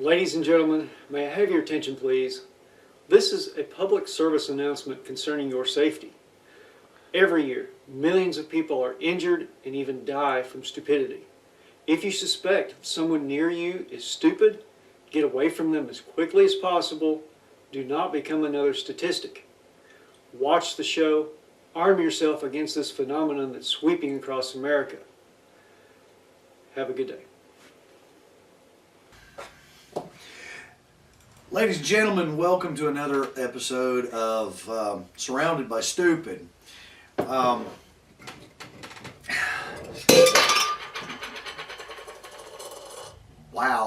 Ladies and gentlemen, may I have your attention please? This is a public service announcement concerning your safety. Every year, millions of people are injured and even die from stupidity. If you suspect someone near you is stupid, get away from them as quickly as possible. Do not become another statistic. Watch the show. Arm yourself against this phenomenon that's sweeping across America. Have a good day. Ladies and gentlemen, welcome to another episode of Surrounded by Stupid. Wow,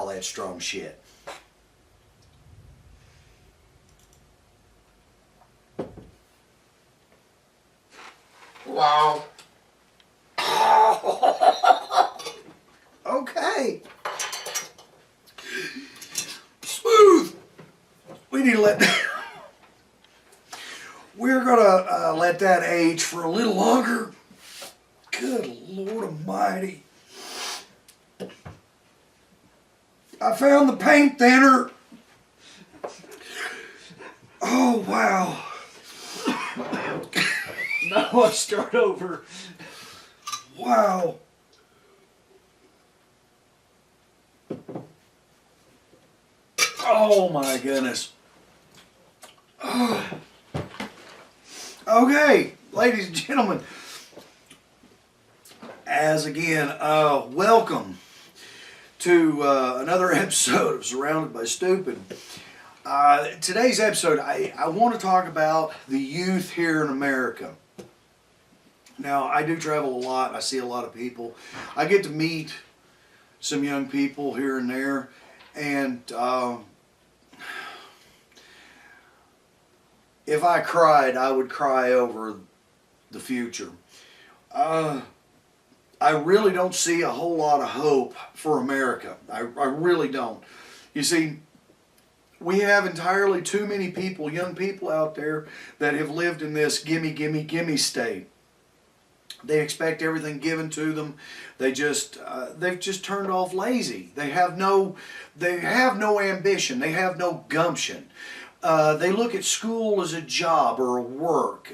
that's strong shit. Wow. Okay. Smooth. We need to we're gonna let that age for a little longer. Good Lord Almighty. I found the paint thinner. Oh, wow. Now let's start over. Wow. Oh my goodness. Oh. Okay, ladies and gentlemen, as again, welcome to another episode of Surrounded by Stupid. Today's episode, I want to talk about the youth here in America. Now, I do travel a lot. I see a lot of people. I get to meet some young people here and there, and if I cried, I would cry over the future. I really don't see a whole lot of hope for America. I really don't. You see, we have entirely too many people, young people out there, that have lived in this gimme, gimme, gimme state. They expect everything given to them. They've just turned off lazy. They have no ambition. They have no gumption. They look at school as a job or a work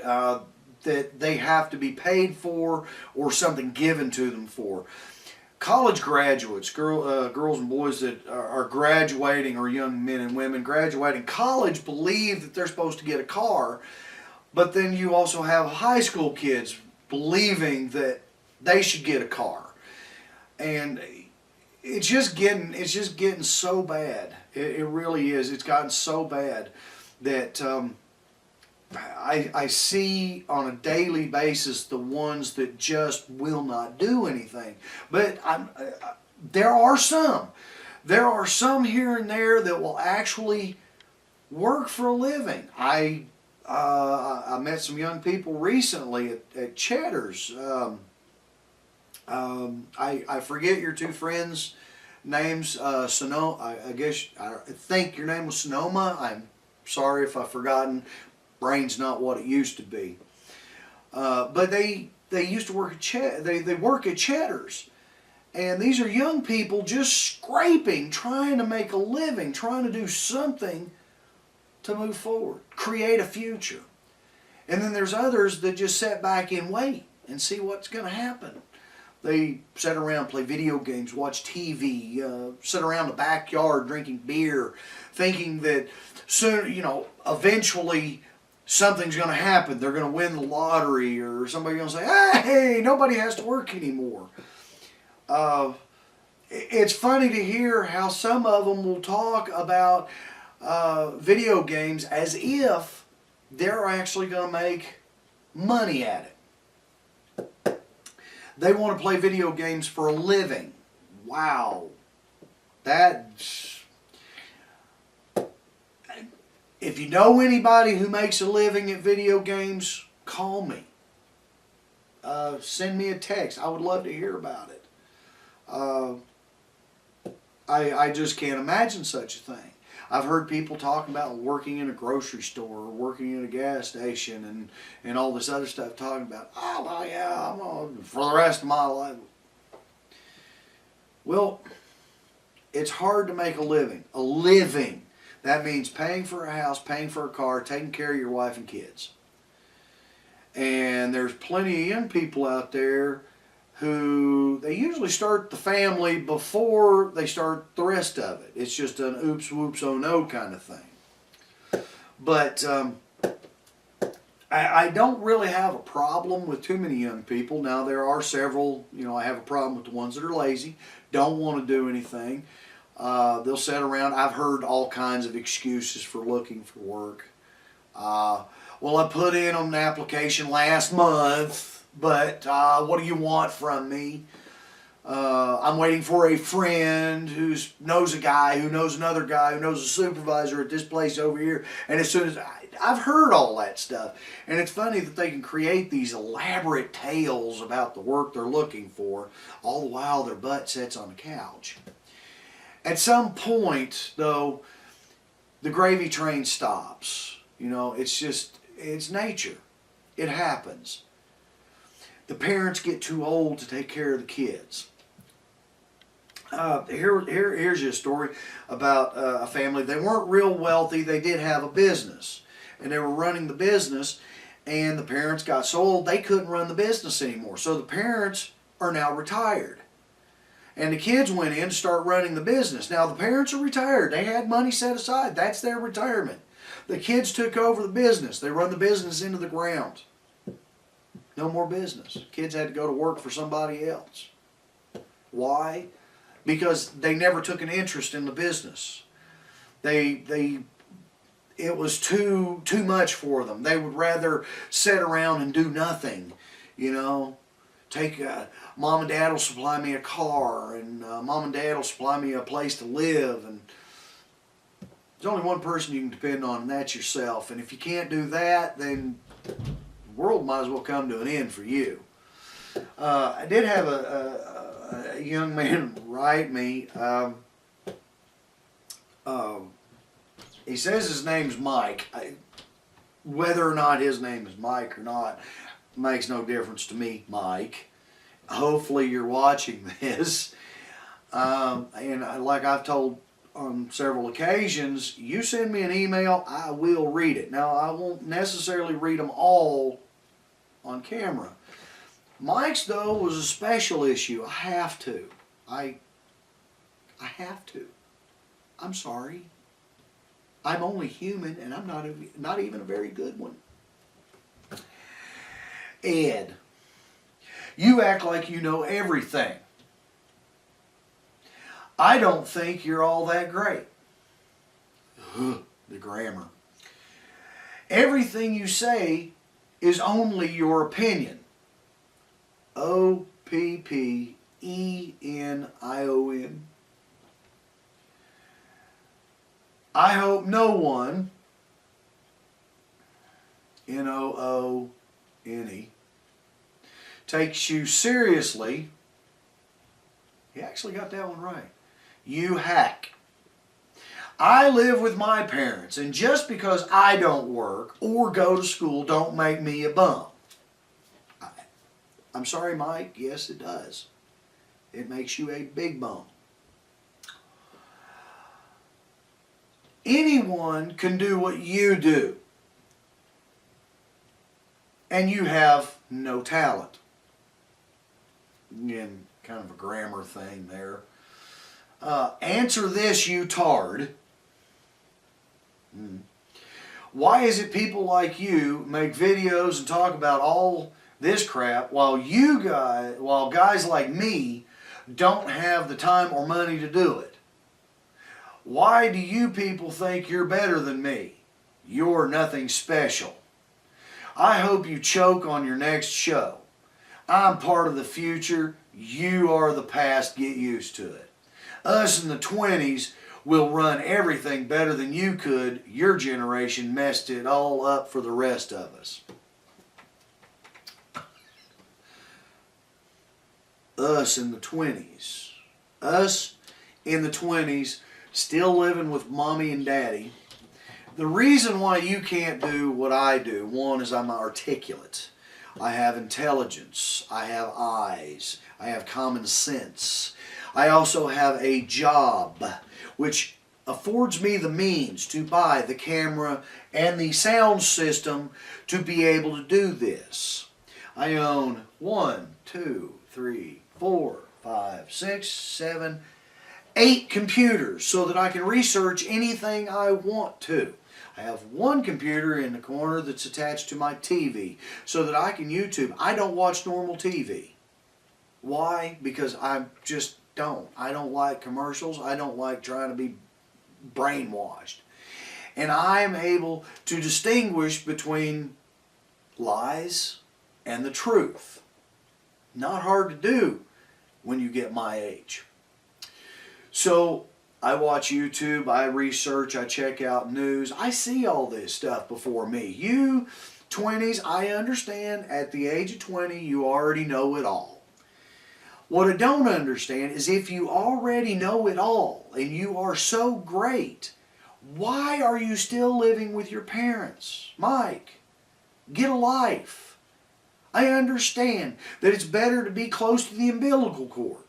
that they have to be paid for or something given to them for. College graduates, girls and boys that are graduating, or young men and women graduating college, believe that they're supposed to get a car, but then you also have high school kids believing that they should get a car, and it's just getting so bad. It really is. It's gotten so bad that I see on a daily basis the ones that just will not do anything. But there are some here and there that will actually work for a living. I met some young people recently at Cheddar's. I forget your two friends' names. Sonoma, I think your name was Sonoma. I'm sorry if I've forgotten. Brain's not what it used to be. But they used to work at they work at Cheddar's. And these are young people just scraping, trying to make a living, trying to do something to move forward, create a future. And then there's others that just sit back and wait and see what's going to happen. They sit around, play video games, watch TV, sit around the backyard drinking beer, thinking that soon, eventually something's going to happen. They're going to win the lottery, or somebody's going to say, hey, nobody has to work anymore. It's funny to hear how some of them will talk about video games as if they're actually going to make money at it. They want to play video games for a living. Wow. If you know anybody who makes a living at video games, call me. Send me a text. I would love to hear about it. I just can't imagine such a thing. I've heard people talk about working in a grocery store or working in a gas station and all this other stuff, talking about, oh, well, yeah, I'm on for the rest of my life. Well, it's hard to make a living. A living. That means paying for a house, paying for a car, taking care of your wife and kids. And there's plenty of young people out there who, they usually start the family before they start the rest of it. It's just an oops, whoops, oh no kind of thing. But I don't really have a problem with too many young people. Now, there are several, I have a problem with the ones that are lazy, don't want to do anything. They'll sit around. I've heard all kinds of excuses for looking for work. Well, I put in an application last month, but what do you want from me? I'm waiting for a friend who knows a guy who knows another guy who knows a supervisor at this place over here. And as soon as I've heard all that stuff, and it's funny that they can create these elaborate tales about the work they're looking for, all the while their butt sits on the couch. At some point, though, the gravy train stops. It's nature. It happens. The parents get too old to take care of the kids. Here's a story about a family. They weren't real wealthy. They did have a business, and they were running the business, and the parents got so old they couldn't run the business anymore. So the parents are now retired, and the kids went in to start running the business. Now the parents are retired. They had money set aside. That's their retirement. The kids took over the business. They run the business into the ground. No more business. Kids had to go to work for somebody else. Why? Because they never took an interest in the business. It was too much for them. They would rather sit around and do nothing. Take mom and dad will supply me a car, and mom and dad will supply me a place to live, and there's only one person you can depend on, and that's yourself. And if you can't do that, then the world might as well come to an end for you. I did have a young man write me. He says his name's Mike. Whether or not his name is Mike or not makes no difference to me, Mike. Hopefully you're watching this. And like I've told on several occasions, you send me an email, I will read it. Now, I won't necessarily read them all on camera. Mike's, though, was a special issue. I have to. I have to. I'm sorry. I'm only human, and I'm not even a very good one. Ed, you act like you know everything. I don't think you're all that great. Ugh, the grammar. Everything you say is only your opinion. OPPENION. I hope no one, NOONE, takes you seriously. He actually got that one right. You hack. I live with my parents, and just because I don't work or go to school don't make me a bum. I'm sorry, Mike. Yes, it does. It makes you a big bum. Anyone can do what you do, and you have no talent. Again, kind of a grammar thing there. Answer this, you tard. Why is it people like you make videos and talk about all this crap while guys like me don't have the time or money to do it? Why do you people think you're better than me? You're nothing special. I hope you choke on your next show. I'm part of the future. You are the past. Get used to it. Us in the 20s will run everything better than you could. Your generation messed it all up for the rest of us. Us in the 20s. Us in the 20s, still living with mommy and daddy. The reason why you can't do what I do, one is I'm articulate. I have intelligence. I have eyes. I have common sense. I also have a job, which affords me the means to buy the camera and the sound system to be able to do this. I own 1, 2, 3, 4, 5, 6, 7, 8 computers so that I can research anything I want to. I have one computer in the corner that's attached to my TV so that I can YouTube. I don't watch normal TV. Why? Because I just don't. I don't like commercials. I don't like trying to be brainwashed. And I am able to distinguish between lies and the truth. Not hard to do when you get my age. So I watch YouTube, I research, I check out news. I see all this stuff before me. You 20s, I understand at the age of 20 you already know it all. What I don't understand is if you already know it all and you are so great, why are you still living with your parents? Mike, get a life. I understand that it's better to be close to the umbilical cord.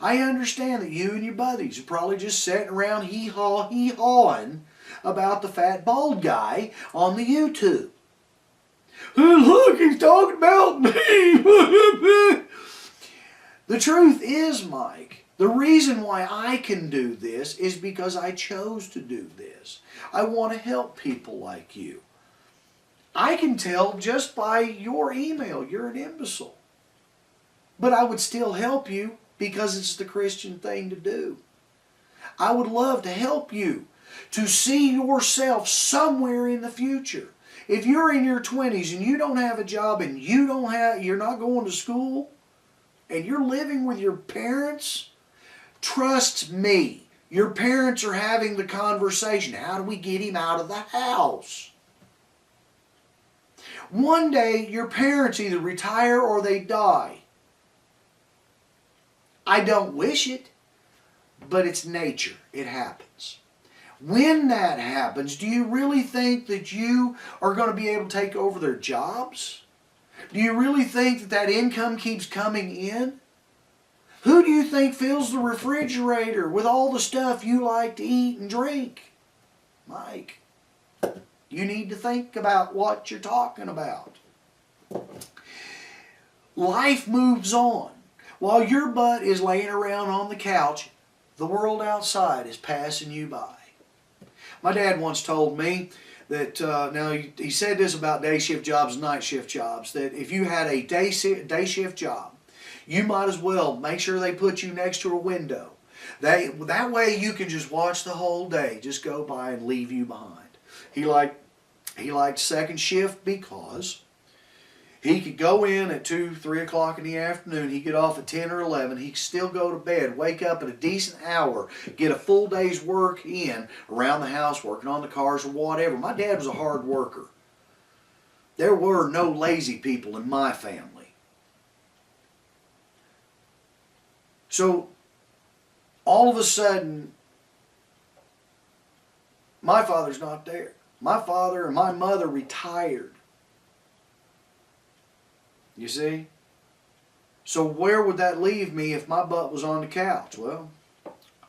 I understand that you and your buddies are probably just sitting around hee-hawing about the fat bald guy on the YouTube. Hey, look, he's talking about me. The truth is, Mike, the reason why I can do this is because I chose to do this. I want to help people like you. I can tell just by your email you're an imbecile. But I would still help you because it's the Christian thing to do. I would love to help you to see yourself somewhere in the future. If you're in your 20s and you don't have a job and you're not going to school and you're living with your parents, trust me, your parents are having the conversation. How do we get him out of the house? One day your parents either retire or they die. I don't wish it, but it's nature. It happens. When that happens, do you really think that you are going to be able to take over their jobs? Do you really think that that income keeps coming in? Who do you think fills the refrigerator with all the stuff you like to eat and drink? Mike, you need to think about what you're talking about. Life moves on. While your butt is laying around on the couch, the world outside is passing you by. My dad once told me that, now he said this about day shift jobs and night shift jobs, that if you had a day shift job, you might as well make sure they put you next to a window. That way you can just watch the whole day just go by and leave you behind. He liked second shift because he could go in at 2, 3 o'clock in the afternoon. He'd get off at 10 or 11. He could still go to bed, wake up at a decent hour, get a full day's work in around the house, working on the cars or whatever. My dad was a hard worker. There were no lazy people in my family. So, all of a sudden, my father's not there. My father and my mother retired. You see? So where would that leave me if my butt was on the couch? Well,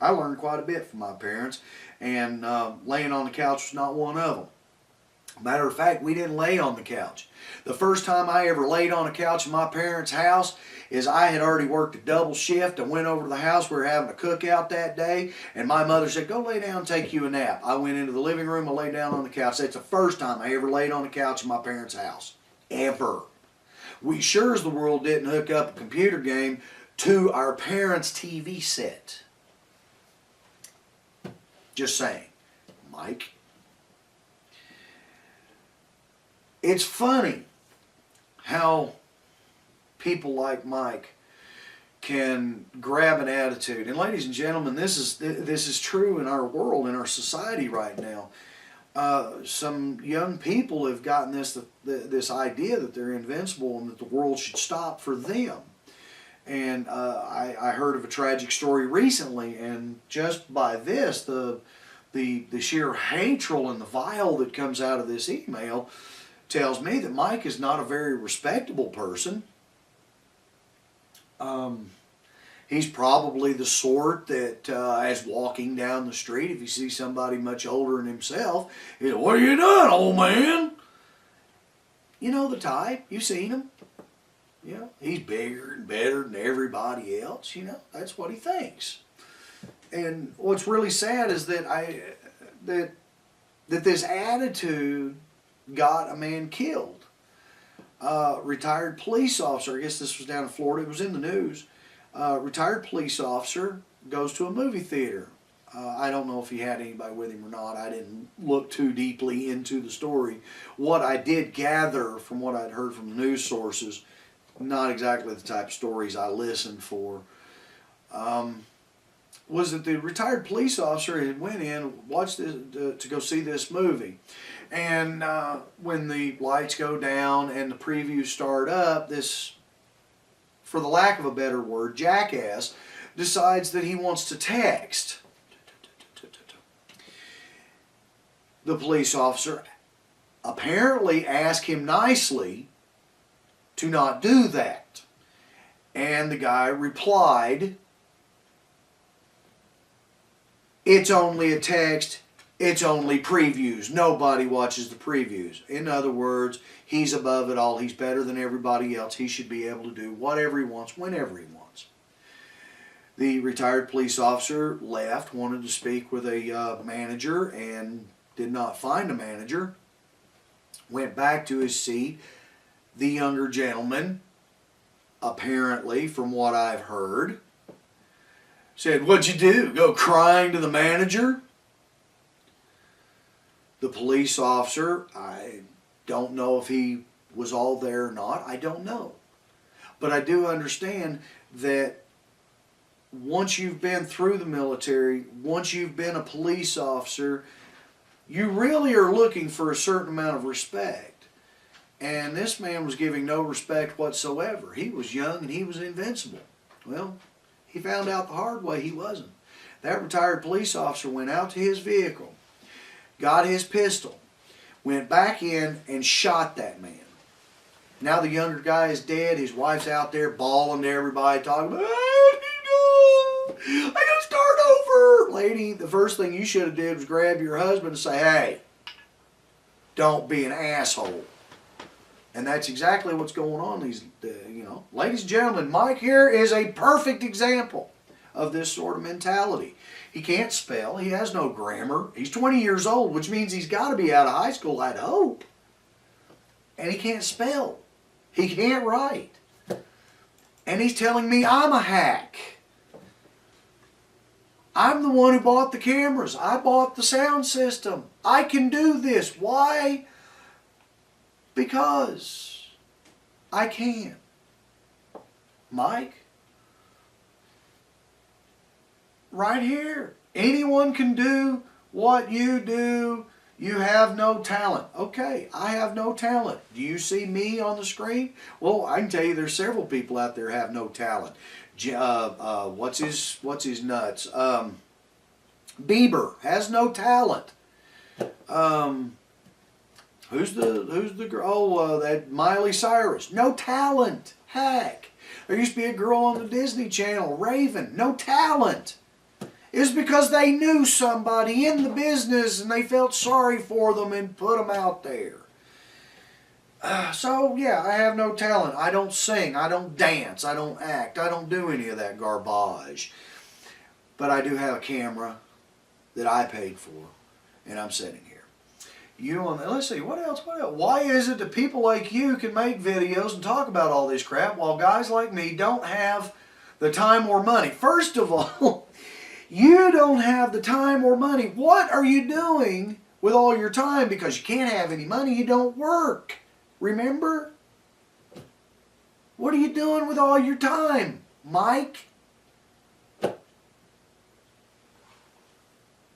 I learned quite a bit from my parents, and laying on the couch was not one of them. Matter of fact, we didn't lay on the couch. The first time I ever laid on a couch in my parents' house is I had already worked a double shift. I went over to the house. We were having a cookout that day, and my mother said, go lay down and take you a nap. I went into the living room. I laid down on the couch. That's the first time I ever laid on a couch in my parents' house. Ever. We sure as the world didn't hook up a computer game to our parents' TV set. Just saying. Mike. It's funny how people like Mike can grab an attitude. And ladies and gentlemen, this is true in our world, in our society right now. Some young people have gotten this idea that they're invincible and that the world should stop for them. And I heard of a tragic story recently, and just by this, the sheer hatred and the vile that comes out of this email tells me that Mike is not a very respectable person. He's probably the sort that, as walking down the street, if he sees somebody much older than himself, he's, "What are you doing, old man?" You know the type. You've seen him. You know, he's bigger and better than everybody else. You know, that's what he thinks. And what's really sad is that that this attitude got a man killed. Retired police officer. I guess this was down in Florida. It was in the news. Retired police officer goes to a movie theater. I don't know if he had anybody with him or not. I didn't look too deeply into the story. What I did gather from what I'd heard from the news sources, not exactly the type of stories I listened for, was that the retired police officer had went in, watched this, to go see this movie. And when the lights go down and the previews start up, this, for the lack of a better word, jackass decides that he wants to text. The police officer apparently asked him nicely to not do that. And the guy replied, "It's only a text, it's only previews. Nobody watches the previews." In other words, he's above it all. He's better than everybody else. He should be able to do whatever he wants, whenever he wants. The retired police officer left, wanted to speak with a manager, and did not find a manager. Went back to his seat. The younger gentleman, apparently, from what I've heard, said, "What'd you do? Go crying to the manager?" The police officer, I don't know if he was all there or not. I don't know. But I do understand that once you've been through the military, once you've been a police officer, you really are looking for a certain amount of respect. And this man was giving no respect whatsoever. He was young and he was invincible. Well, he found out the hard way he wasn't. That retired police officer went out to his vehicle, got his pistol, went back in and shot that man. Now the younger guy is dead. His wife's out there bawling to everybody, talking about, "I gotta start over." Lady, the first thing you should have did was grab your husband and say, "Hey, don't be an asshole." And that's exactly what's going on. These, ladies and gentlemen, Mike here is a perfect example of this sort of mentality. He can't spell. He has no grammar. He's 20 years old, which means he's got to be out of high school, I'd hope. And he can't spell. He can't write. And he's telling me I'm a hack. I'm the one who bought the cameras. I bought the sound system. I can do this. Why? Because I can. Mike? Right here. Anyone can do what you do. You have no talent. Okay, I have no talent. Do you see me on the screen? Well, I can tell you there's several people out there who have no talent. What's his nuts? Bieber has no talent. Who's the girl? Oh, that Miley Cyrus. No talent. Heck. There used to be a girl on the Disney Channel, Raven. No talent. It's because they knew somebody in the business and they felt sorry for them and put them out there. So, yeah, I have no talent. I don't sing. I don't dance. I don't act. I don't do any of that garbage. But I do have a camera that I paid for, and I'm sitting here. Let's see, what else? Why is it that people like you can make videos and talk about all this crap while guys like me don't have the time or money? First of all, you don't have the time or money. What are you doing with all your time? Because you can't have any money, you don't work. Remember? What are you doing with all your time, Mike?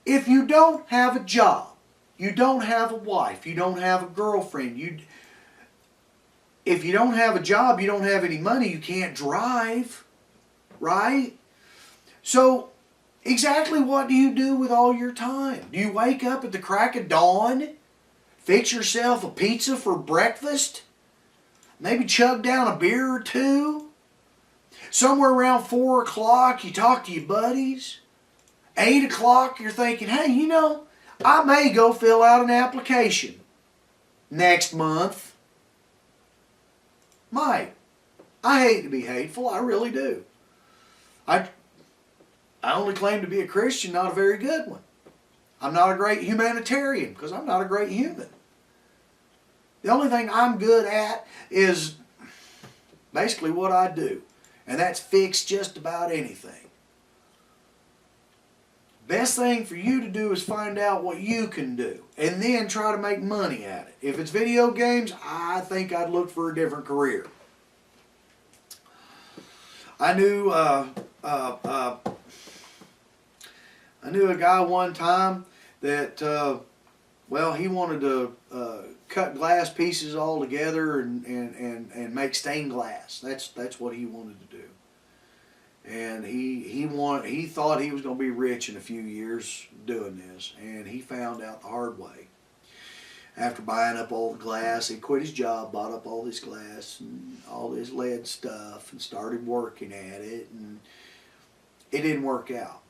If you don't have a job, you don't have a wife, you don't have a girlfriend, if you don't have a job, you don't have any money, you can't drive, right? So, exactly what do you do with all your time? Do you wake up at the crack of dawn, fix yourself a pizza for breakfast, maybe chug down a beer or two? somewhere around 4 o'clock, you talk to your buddies. 8 o'clock, you're thinking, hey, you know, I may go fill out an application next month. Mike, I hate to be hateful, I really do. I only claim to be a Christian, not a very good one. I'm not a great humanitarian because I'm not a great human. The only thing I'm good at is basically what I do, and that's fix just about anything. Best thing for you to do is find out what you can do and then try to make money at it. If it's video games, I think I'd look for a different career. I knew a guy one time that, well, he wanted to cut glass pieces all together and make stained glass. That's what he wanted to do. And he thought he was going to be rich in a few years doing this, and he found out the hard way. After buying up all the glass, he quit his job, bought up all this glass and all this lead stuff, and started working at it, and it didn't work out.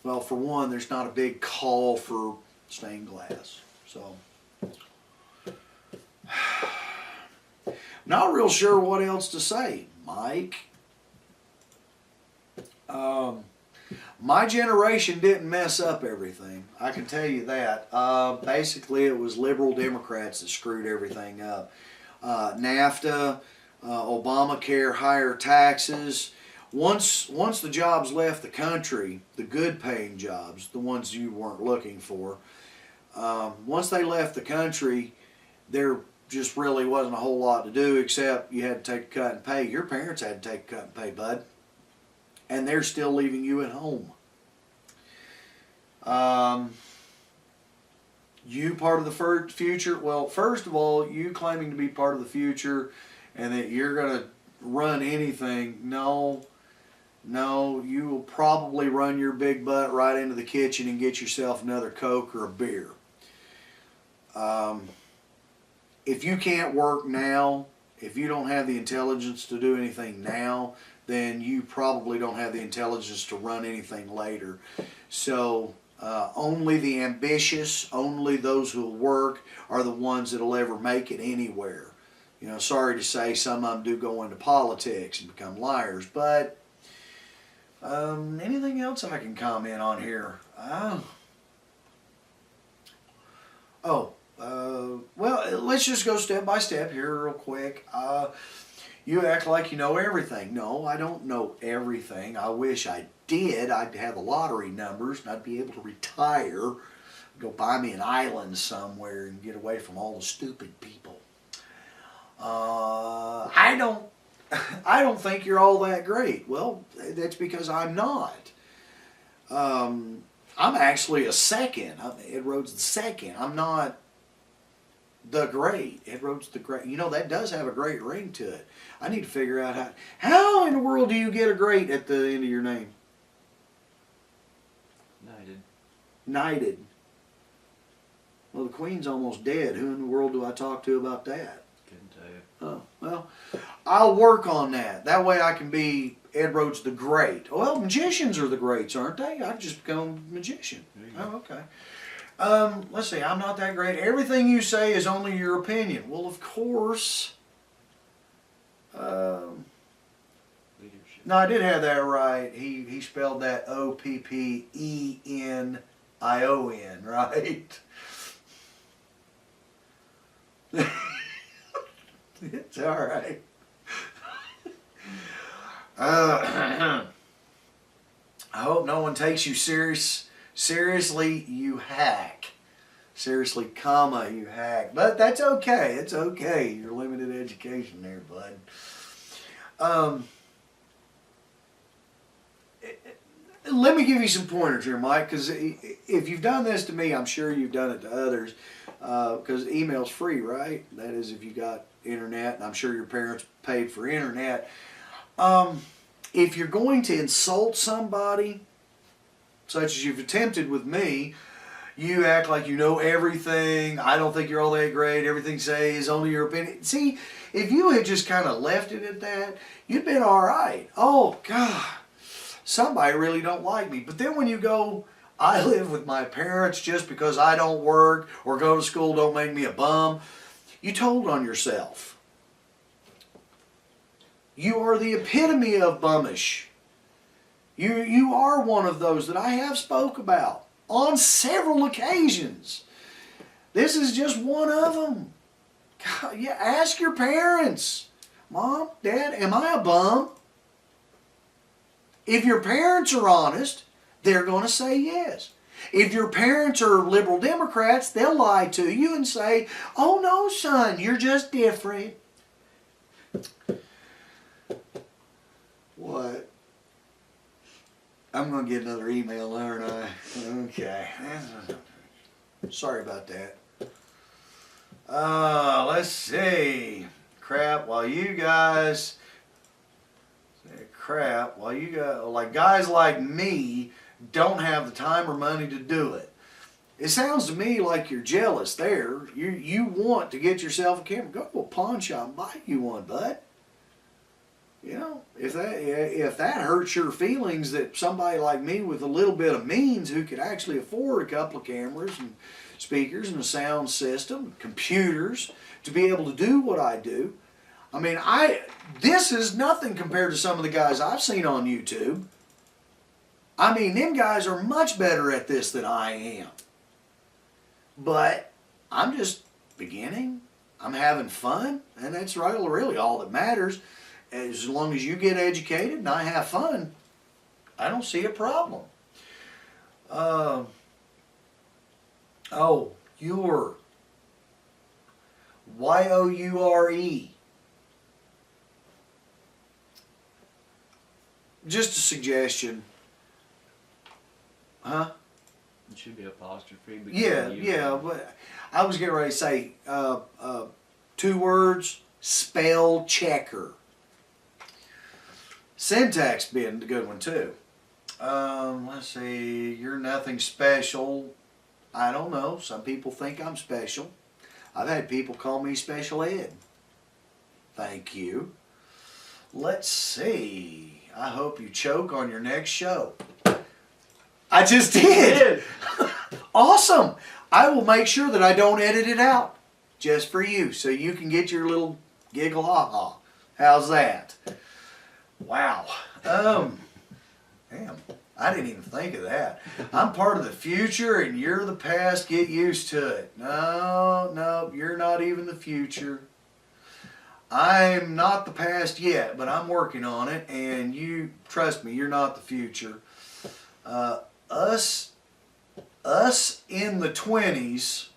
Well, for one, there's not a big call for stained glass, so not real sure what else to say, Mike. My generation didn't mess up everything. I can tell you that. Basically, it was liberal Democrats that screwed everything up. NAFTA, Obamacare, higher taxes. Once the jobs left the country, the good-paying jobs, the ones you weren't looking for, once they left the country, there just really wasn't a whole lot to do except you had to take a cut in pay. Your parents had to take a cut in pay, bud. And they're still leaving you at home. You part of the future? Well, first of all, you claiming to be part of the future and that you're going to run anything. No, you will probably run your big butt right into the kitchen and get yourself another Coke or a beer. If you can't work now, if you don't have the intelligence to do anything now, then you probably don't have the intelligence to run anything later. So only the ambitious, only those who will work are the ones that will ever make it anywhere. You know, sorry to say, some of them do go into politics and become liars, but anything else I can comment on here? Well, let's just go step by step here real quick. You act like you know everything. No, I don't know everything. I wish I did. I'd have the lottery numbers and I'd be able to retire, go buy me an island somewhere and get away from all the stupid people. I don't think you're all that great. Well, that's because I'm not. I'm actually a second. I'm Ed Rhodes the second. I'm not the great. Ed Rhodes the great. You know, that does have a great ring to it. I need to figure out how in the world do you get a great at the end of your name? Knighted. Well, the Queen's almost dead. Who in the world do I talk to about that? Couldn't tell you. Oh, well, I'll work on that. That way I can be Ed Rhodes the Great. Well, magicians are the greats, aren't they? I've just become a magician. Oh, okay. Let's see. I'm not that great. Everything you say is only your opinion. Well, of course. Leadership. No, I did have that right. He spelled that Oppennion, right? It's all right. I hope no one takes you seriously, you hack. Seriously, comma, you hack. But that's okay. It's okay. You're limited education there, bud. Let me give you some pointers here, Mike, because if you've done this to me, I'm sure you've done it to others, because email's free, right? That is if you got internet, and I'm sure your parents paid for internet. If you're going to insult somebody, such as you've attempted with me, You act like you know everything. I don't think you're all that great. Everything you say is only your opinion. See, if you had just kind of left it at that, you'd been all right. Oh, God, somebody really don't like me. But then when you go, I live with my parents just because I don't work or go to school don't make me a bum, you told on yourself. You are the epitome of bummish. You are one of those that I have spoke about on several occasions. This is just one of them. God, yeah, ask your parents. Mom, Dad, am I a bum? If your parents are honest, they're going to say yes. If your parents are liberal Democrats, they'll lie to you and say, oh no, son, you're just different. What? I'm going to get another email, aren't I? Okay. Sorry about that. Let's see. Like guys like me don't have the time or money to do it. It sounds to me like you're jealous there. You want to get yourself a camera. Go to a pawn shop and buy you one, bud. You know, if that hurts your feelings that somebody like me with a little bit of means who could actually afford a couple of cameras and speakers and a sound system, computers, to be able to do what I do. I mean, this is nothing compared to some of the guys I've seen on YouTube. I mean, them guys are much better at this than I am. But I'm just beginning. I'm having fun, and that's really all that matters. As long as you get educated and I have fun, I don't see a problem. Your Y-O-U-R-E. Just a suggestion. Huh? It should be apostrophe. Yeah, but I was getting ready to say 2 words, spell checker. Syntax being a good one too. Let's see, you're nothing special. I don't know, some people think I'm special. I've had people call me special ed. Thank you. Let's see, I hope you choke on your next show. I just did. Awesome. I will make sure that I don't edit it out just for you so you can get your little giggle ha-ha. How's that? Wow. Damn. I didn't even think of that. I'm part of the future and you're the past. Get used to it. No, you're not even the future. I'm not the past yet, but I'm working on it, and you, trust me, you're not the future. Us in the 20s,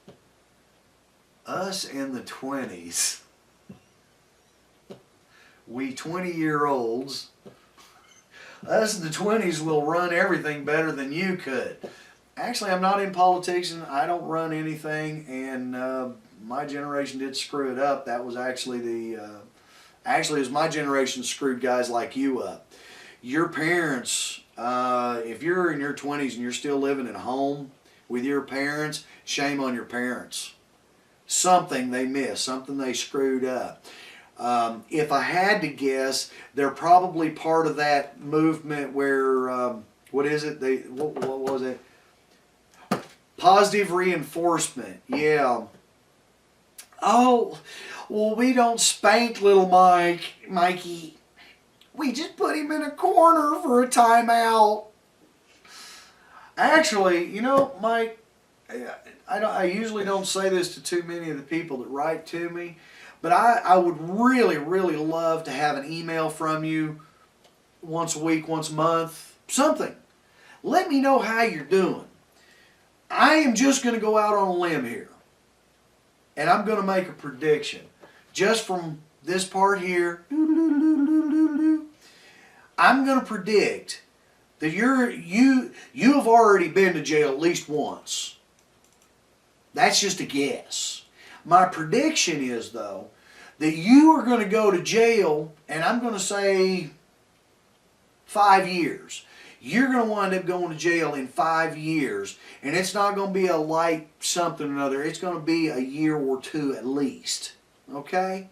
we 20-year-olds, us in the 20s will run everything better than you could. Actually, I'm not in politics and I don't run anything, and my generation did screw it up. That was actually it was my generation screwed guys like you up. Your parents, if you're in your 20s and you're still living at home with your parents, shame on your parents. Something they missed, something they screwed up. If I had to guess, they're probably part of that movement where, what is it? What was it? Positive reinforcement. Yeah. Oh, well, we don't spank little Mikey. We just put him in a corner for a timeout. Actually, you know, Mike, I usually don't say this to too many of the people that write to me, but I would really, really love to have an email from you once a week, once a month, something. Let me know how you're doing. I am just going to go out on a limb here, and I'm going to make a prediction. Just from this part here, I'm going to predict that you have already been to jail at least once. That's just a guess. My prediction is, though, that you are going to go to jail, and I'm going to say 5 years. you're going to wind up going to jail in 5 years. And it's not going to be a light something or another. It's going to be a year or two at least. Okay?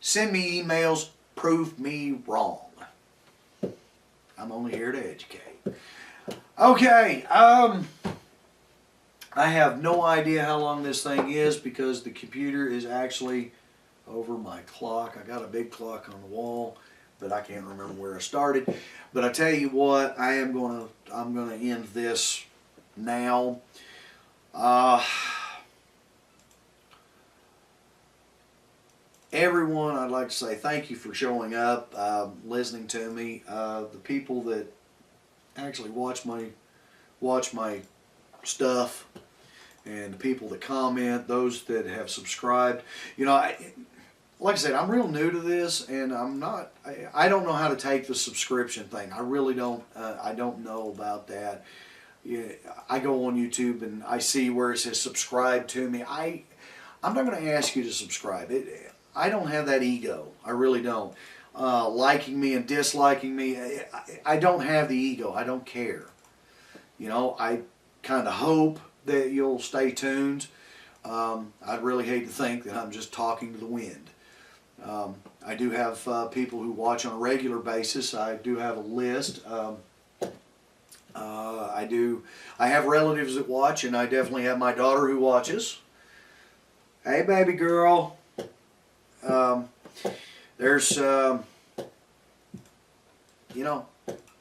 Send me emails. Prove me wrong. I'm only here to educate. Okay. I have no idea how long this thing is because the computer is actually over my clock. I got a big clock on the wall, but I can't remember where I started. But I tell you what, I'm gonna end this now. Everyone, I'd like to say thank you for showing up, listening to me. The people that actually watch my stuff, and the people that comment, those that have subscribed. You know, like I said, I'm real new to this, and I don't know how to take the subscription thing. I really don't. I don't know about that. Yeah, I go on YouTube and I see where it says subscribe to me. I'm not going to ask you to subscribe. I don't have that ego. I really don't. Liking me and disliking me, I don't have the ego. I don't care. You know, I kind of hope that you'll stay tuned. I'd really hate to think that I'm just talking to the wind. I do have people who watch on a regular basis. I do have a list. I have relatives that watch, and I definitely have my daughter who watches. Hey, baby girl. There's, you know,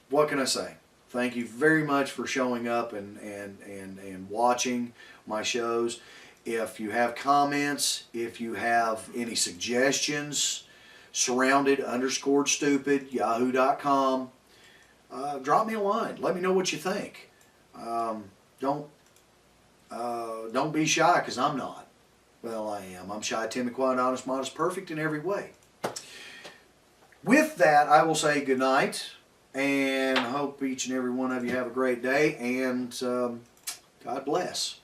what can I say? Thank you very much for showing up and watching my shows. If you have comments, if you have any suggestions, surrounded_stupid, yahoo.com, drop me a line. Let me know what you think. Don't be shy, because I'm not. Well, I am. I'm shy, timid, quiet, honest, modest, perfect in every way. With that, I will say good night, and I hope each and every one of you have a great day, and God bless.